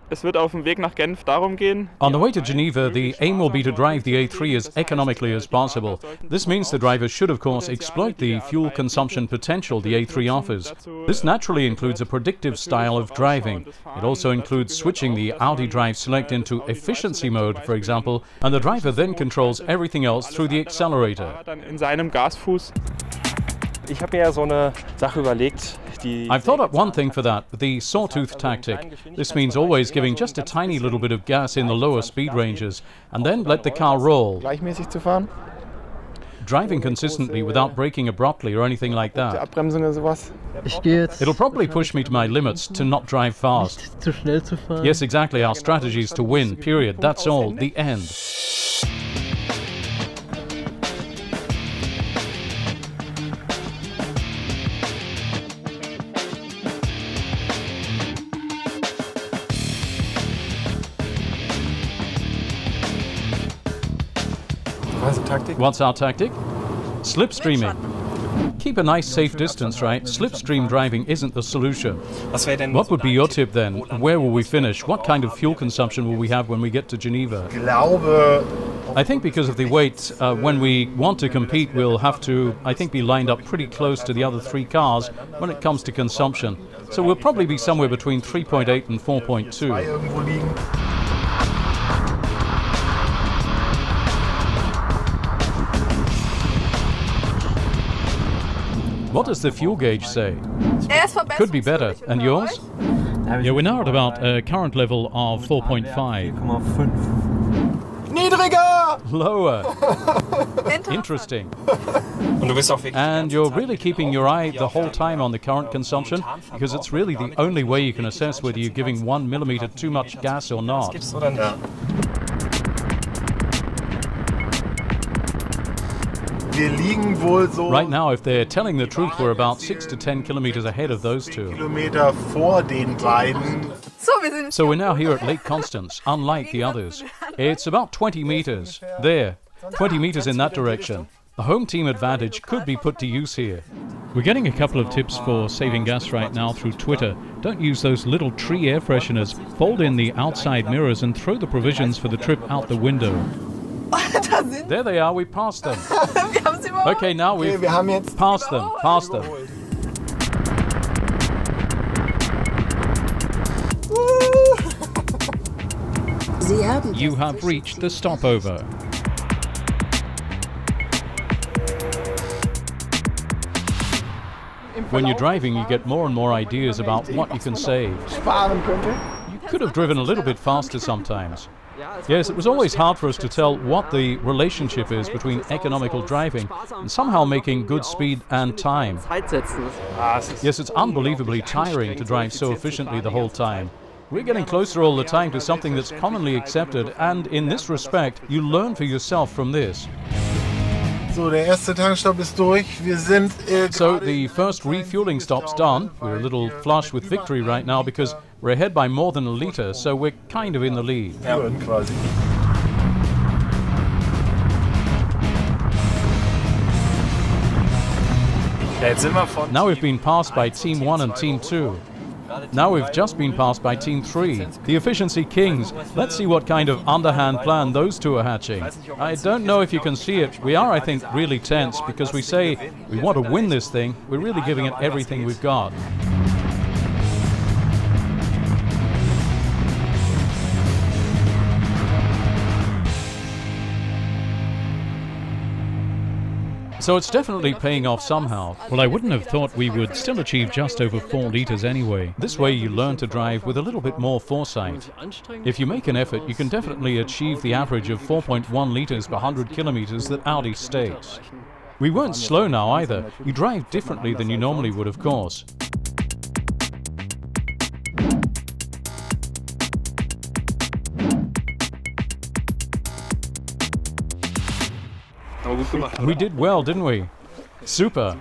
Es wird auf dem Weg nach Genf darum gehen. On the way to Geneva, the aim will be to drive the A3 as economically as possible. This means the driver should, of course, exploit the fuel consumption potential the A3 offers. This naturally includes a predictive style of driving. It also includes switching the Audi Drive Select into efficiency mode, for example, and the driver then controls everything else through the accelerator. In seinem Gasfuß. Ich habe mir ja so eine Sache überlegt. I've thought up one thing for that, the sawtooth tactic. This means always giving just a tiny little bit of gas in the lower speed ranges, and then let the car roll. Gleichmäßig zu fahren. Driving consistently without braking abruptly or anything like that. Abbremsung oder sowas. It'll probably push me to my limits to not drive fast. Zu schnell zu fahren. Yes, exactly. Our strategy is to win, period. That's all. The end. What's our tactic? Slipstreaming. Keep a nice safe distance, right? Slipstream driving isn't the solution. What would be your tip then? Where will we finish? What kind of fuel consumption will we have when we get to Geneva? I think because of the weight, when we want to compete, we'll have to, I think, be lined up pretty close to the other three cars when it comes to consumption. So we'll probably be somewhere between 3.8 and 4.2. What does the fuel gauge say? Could be better. And yours? Yeah, we're now at about a current level of 4.5. Niedriger! Lower. Interesting. And you're really keeping your eye the whole time on the current consumption, because it's really the only way you can assess whether you're giving 1 millimeter too much gas or not. Right now, if they're telling the truth, we're about 6 to 10 kilometers ahead of those two. So we're now here at Lake Constance, unlike the others. It's about 20 meters. There, 20 meters in that direction. The home team advantage could be put to use here. We're getting a couple of tips for saving gas right now through Twitter. Don't use those little tree air fresheners. Fold in the outside mirrors and throw the provisions for the trip out the window. There they are, we passed them. Okay, now we've passed them, You have reached the stopover. When you're driving, you get more and more ideas about what you can save. You could have driven a little bit faster sometimes. Yes, it was always hard for us to tell what the relationship is between economical driving and somehow making good speed and time. Yes, it's unbelievably tiring to drive so efficiently the whole time. We're getting closer all the time to something that's commonly accepted, and in this respect, you learn for yourself from this. So, der erste Tankstopp ist durch. Wir sind So the first refueling stop's done. We're a little flush with victory right now because we're ahead by more than a liter, so we're kind of in the lead. quasi. Now we've been passed by Team 1 and Team 2. Now we've just been passed by Team 3, the Efficiency Kings. Let's see what kind of underhand plan those two are hatching. I don't know if you can see it. We are, I think, really tense because we say we want to win this thing. We're really giving it everything we've got. So it's definitely paying off somehow. Well, I wouldn't have thought we would still achieve just over 4 liters anyway. This way you learn to drive with a little bit more foresight. If you make an effort, you can definitely achieve the average of 4.1 liters per 100 kilometers that Audi states. We weren't slow now either. You drive differently than you normally would, of course. We did well, didn't we? Super.